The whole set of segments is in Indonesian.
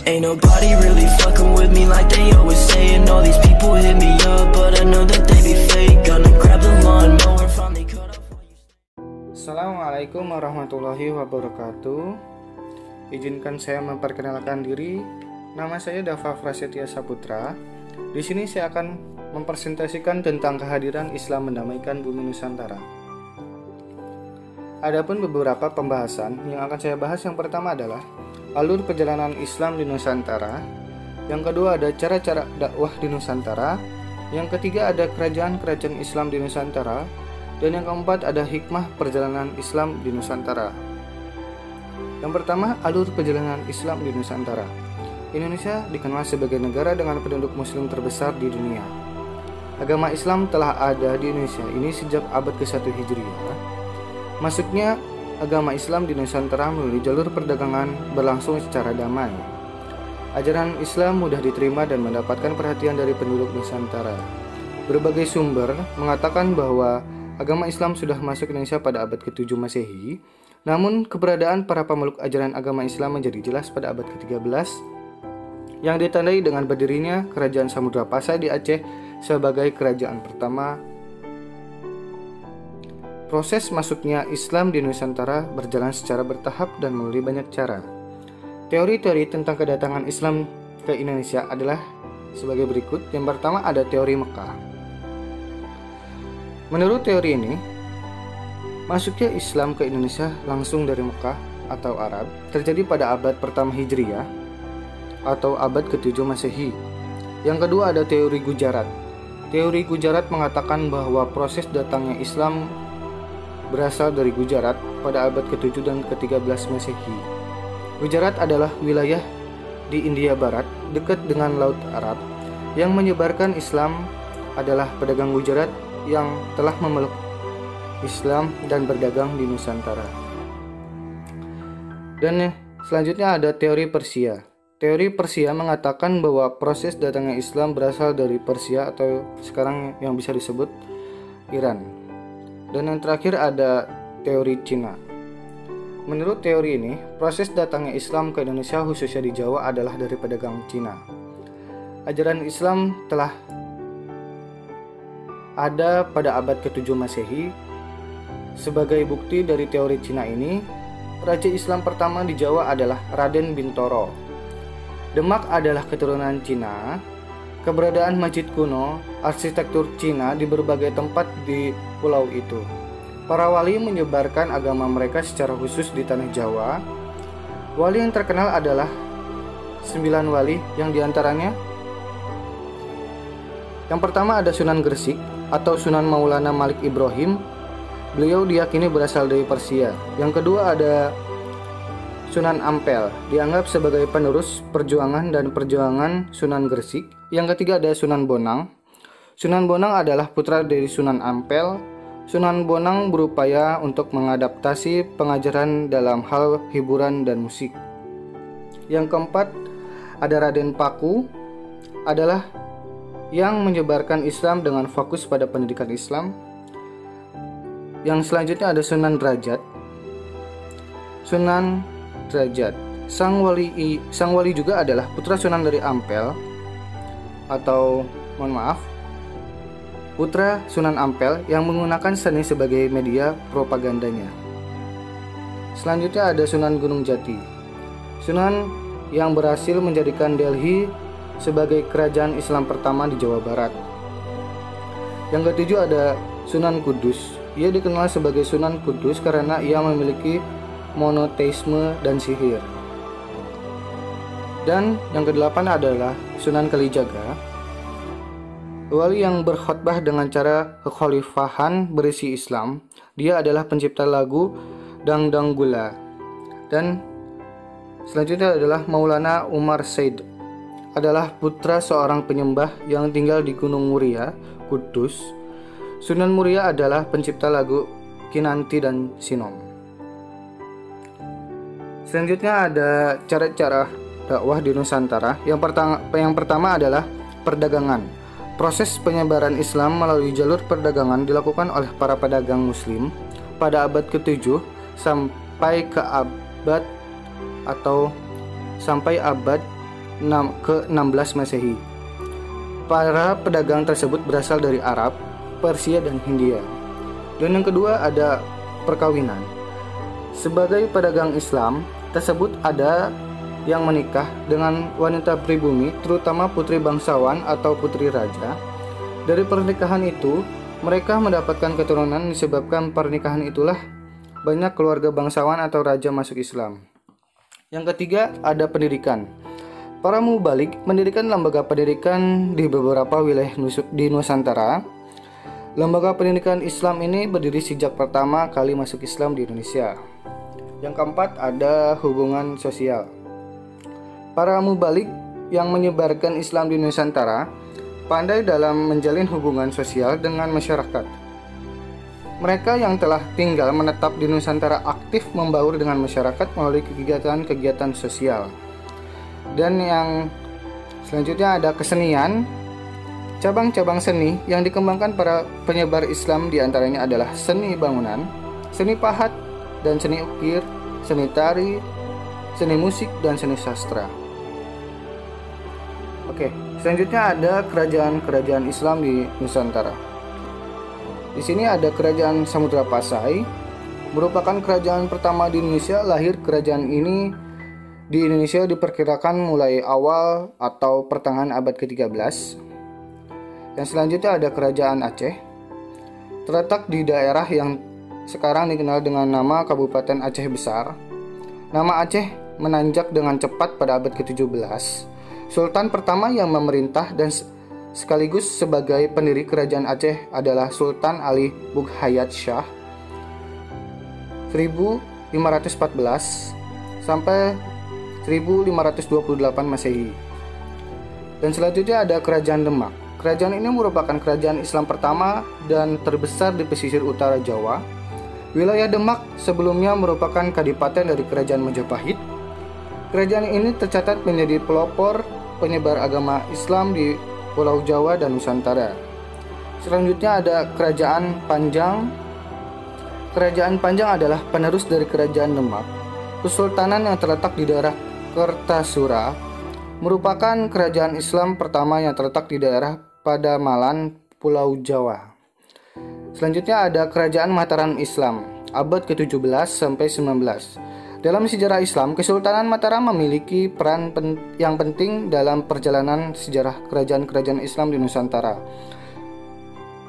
Ain't nobody really fucking with me like they always saying. All these people hit me up, but I know that they be fake. Gonna grab the lawnmower, finally cut off. Assalamualaikum warahmatullahi wabarakatuh. Izinkan saya memperkenalkan diri. Nama saya Dava Prasetya Saputra. Di sini saya akan mempresentasikan tentang kehadiran Islam mendamaikan bumi Nusantara. Adapun beberapa pembahasan yang akan saya bahas, yang pertama adalah alur perjalanan Islam di Nusantara. Yang kedua ada cara-cara dakwah di Nusantara. Yang ketiga ada kerajaan-kerajaan Islam di Nusantara. Dan yang keempat ada hikmah perjalanan Islam di Nusantara. Yang pertama, alur perjalanan Islam di Nusantara. Indonesia dikenal sebagai negara dengan penduduk muslim terbesar di dunia. Agama Islam telah ada di Indonesia ini sejak abad ke-1 Hijriah. Masuknya agama Islam di Nusantara melalui jalur perdagangan berlangsung secara damai. Ajaran Islam mudah diterima dan mendapatkan perhatian dari penduduk Nusantara. Berbagai sumber mengatakan bahwa agama Islam sudah masuk Indonesia pada abad ke-7 Masehi, namun keberadaan para pemeluk ajaran agama Islam menjadi jelas pada abad ke-13 yang ditandai dengan berdirinya Kerajaan Samudra Pasai di Aceh sebagai kerajaan pertama. Proses masuknya Islam di Nusantara berjalan secara bertahap dan melalui banyak cara. Teori-teori tentang kedatangan Islam ke Indonesia adalah sebagai berikut. Yang pertama ada teori Mekah. Menurut teori ini, masuknya Islam ke Indonesia langsung dari Mekah atau Arab terjadi pada abad pertama Hijriah atau abad ke-7 Masehi. Yang kedua ada teori Gujarat. Teori Gujarat mengatakan bahwa proses datangnya Islam berasal dari Gujarat pada abad ke-7 dan ke-13 Masehi. Gujarat adalah wilayah di India Barat dekat dengan Laut Arab. Yang menyebarkan Islam adalah pedagang Gujarat yang telah memeluk Islam dan berdagang di Nusantara. Dan selanjutnya ada teori Persia. Teori Persia mengatakan bahwa proses datangnya Islam berasal dari Persia atau sekarang yang bisa disebut Iran. Dan yang terakhir ada teori Cina. Menurut teori ini, proses datangnya Islam ke Indonesia khususnya di Jawa adalah dari pedagang Cina. Ajaran Islam telah ada pada abad ke-7 Masehi. Sebagai bukti dari teori Cina ini, raja Islam pertama di Jawa adalah Raden Bintoro. Demak adalah keturunan Cina. Keberadaan masjid kuno, arsitektur Cina di berbagai tempat di pulau itu. Para wali menyebarkan agama mereka secara khusus di tanah Jawa. Wali yang terkenal adalah 9 wali yang diantaranya. Yang pertama ada Sunan Gresik atau Sunan Maulana Malik Ibrahim. Beliau diyakini berasal dari Persia. Yang kedua ada Sunan Ampel, dianggap sebagai penerus perjuangan dan perjuangan Sunan Gresik. Yang ketiga ada Sunan Bonang. Sunan Bonang adalah putra dari Sunan Ampel. Sunan Bonang berupaya untuk mengadaptasi pengajaran dalam hal hiburan dan musik. Yang keempat ada Raden Paku, adalah yang menyebarkan Islam dengan fokus pada pendidikan Islam. Yang selanjutnya ada Sunan Derajat. Sunan Derajat, sang wali juga adalah putra Sunan dari Ampel, atau putra Sunan Ampel yang menggunakan seni sebagai media propagandanya. Selanjutnya ada Sunan Gunung Jati. Sunan yang berhasil menjadikan Delhi sebagai kerajaan Islam pertama di Jawa Barat. Yang ketujuh ada Sunan Kudus. Ia dikenal sebagai Sunan Kudus karena ia memiliki monoteisme dan sihir. Dan yang kedelapan adalah Sunan Kalijaga, wali yang berkhotbah dengan cara kekhalifahan berisi Islam. Dia adalah pencipta lagu Dangdang Gula. Dan selanjutnya adalah Maulana Umar Said, adalah putra seorang penyembah yang tinggal di Gunung Muria, Kudus. Sunan Muria adalah pencipta lagu Kinanti dan Sinom. Selanjutnya ada cara-cara dakwah di Nusantara. Yang pertama adalah perdagangan. Proses penyebaran Islam melalui jalur perdagangan dilakukan oleh para pedagang muslim pada abad ke-7 sampai ke abad atau sampai abad ke-16 Masehi. Para pedagang tersebut berasal dari Arab, Persia, dan Hindia. Dan yang kedua ada perkawinan. Sebagai pedagang Islam tersebut ada yang menikah dengan wanita pribumi, terutama putri bangsawan atau putri raja. Dari pernikahan itu, mereka mendapatkan keturunan. Disebabkan pernikahan itulah banyak keluarga bangsawan atau raja masuk Islam. Yang ketiga ada pendidikan. Para mubalik mendirikan lembaga pendidikan di beberapa wilayah di Nusantara. Lembaga pendidikan Islam ini berdiri sejak pertama kali masuk Islam di Indonesia. Yang keempat ada hubungan sosial. Para mubalik yang menyebarkan Islam di Nusantara pandai dalam menjalin hubungan sosial dengan masyarakat. Mereka yang telah tinggal menetap di Nusantara aktif membaur dengan masyarakat melalui kegiatan-kegiatan sosial. Dan yang selanjutnya ada kesenian. Cabang-cabang seni yang dikembangkan para penyebar Islam diantaranya adalah seni bangunan, seni pahat, dan seni ukir, seni tari, seni musik, dan seni sastra. Oke, selanjutnya ada kerajaan-kerajaan Islam di Nusantara. Di sini ada kerajaan Samudra Pasai, merupakan kerajaan pertama di Indonesia. Lahir kerajaan ini di Indonesia diperkirakan mulai awal atau pertengahan abad ke-13. Yang selanjutnya ada kerajaan Aceh, terletak di daerah yang sekarang dikenal dengan nama Kabupaten Aceh Besar. Nama Aceh menanjak dengan cepat pada abad ke-17. Sultan pertama yang memerintah dan sekaligus sebagai pendiri kerajaan Aceh adalah Sultan Ali Bughayat Shah 1514 sampai 1528 Masehi. Dan selanjutnya ada kerajaan Demak. Kerajaan ini merupakan kerajaan Islam pertama dan terbesar di pesisir utara Jawa. Wilayah Demak sebelumnya merupakan kadipaten dari kerajaan Majapahit. Kerajaan ini tercatat menjadi pelopor penyebar agama Islam di Pulau Jawa dan Nusantara. Selanjutnya ada kerajaan Panjang. Kerajaan Panjang adalah penerus dari kerajaan Demak. Kesultanan yang terletak di daerah Kertasura merupakan kerajaan Islam pertama yang terletak di daerah Padamalan, Pulau Jawa. Selanjutnya ada kerajaan Mataram Islam, abad ke-17 sampai 19. Dalam sejarah Islam, Kesultanan Mataram memiliki peran yang penting dalam perjalanan sejarah kerajaan-kerajaan Islam di Nusantara.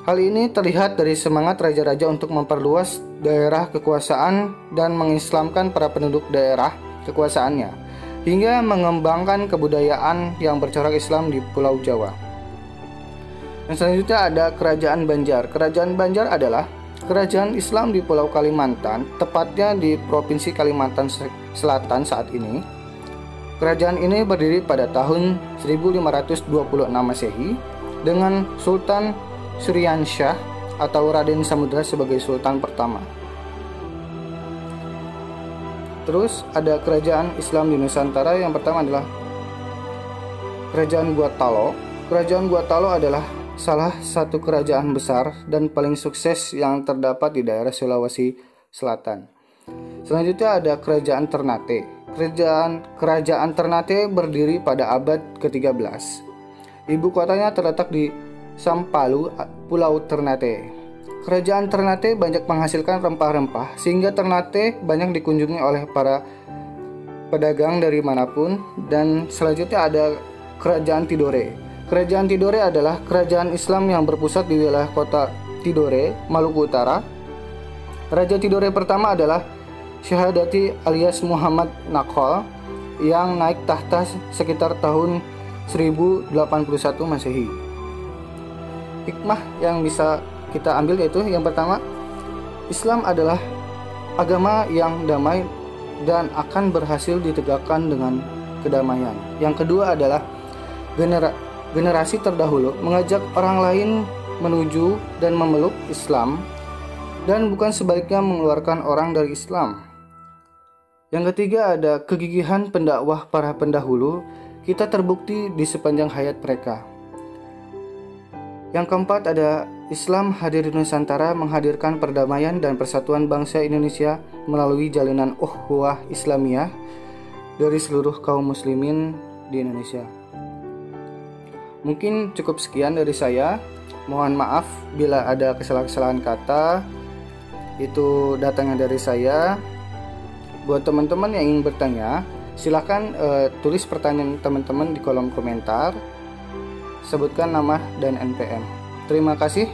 Hal ini terlihat dari semangat raja-raja untuk memperluas daerah kekuasaan dan mengislamkan para penduduk daerah kekuasaannya, hingga mengembangkan kebudayaan yang bercorak Islam di Pulau Jawa. Yang selanjutnya ada kerajaan Banjar. Kerajaan Banjar adalah kerajaan Islam di Pulau Kalimantan, tepatnya di Provinsi Kalimantan Selatan saat ini. Kerajaan ini berdiri pada tahun 1526 Masehi dengan Sultan Suryansyah atau Raden Samudra sebagai sultan pertama. Terus ada kerajaan Islam di Nusantara. Yang pertama adalah Kerajaan Guatalo. Kerajaan Guatalo adalah salah satu kerajaan besar dan paling sukses yang terdapat di daerah Sulawesi Selatan. Selanjutnya ada Kerajaan Ternate. Kerajaan Ternate berdiri pada abad ke-13. Ibu kotanya terletak di Sampalu, Pulau Ternate. Kerajaan Ternate banyak menghasilkan rempah-rempah sehingga Ternate banyak dikunjungi oleh para pedagang dari manapun. Dan selanjutnya ada Kerajaan Tidore. Kerajaan Tidore adalah kerajaan Islam yang berpusat di wilayah kota Tidore, Maluku Utara. Raja Tidore pertama adalah Syahadati alias Muhammad Nakhol yang naik tahta sekitar tahun 1081 Masehi. Hikmah yang bisa kita ambil yaitu yang pertama, Islam adalah agama yang damai dan akan berhasil ditegakkan dengan kedamaian. Yang kedua adalah generasi terdahulu mengajak orang lain menuju dan memeluk Islam dan bukan sebaliknya mengeluarkan orang dari Islam. Yang ketiga ada kegigihan pendakwah para pendahulu, kita terbukti di sepanjang hayat mereka. Yang keempat ada Islam hadir di Nusantara menghadirkan perdamaian dan persatuan bangsa Indonesia melalui jalinan ukhuwah Islamiyah dari seluruh kaum muslimin di Indonesia. Mungkin cukup sekian dari saya. Mohon maaf bila ada kesalahan-kesalahan kata. Itu datangnya dari saya. Buat teman-teman yang ingin bertanya, silakan tulis pertanyaan teman-teman di kolom komentar. Sebutkan nama dan NPM. Terima kasih.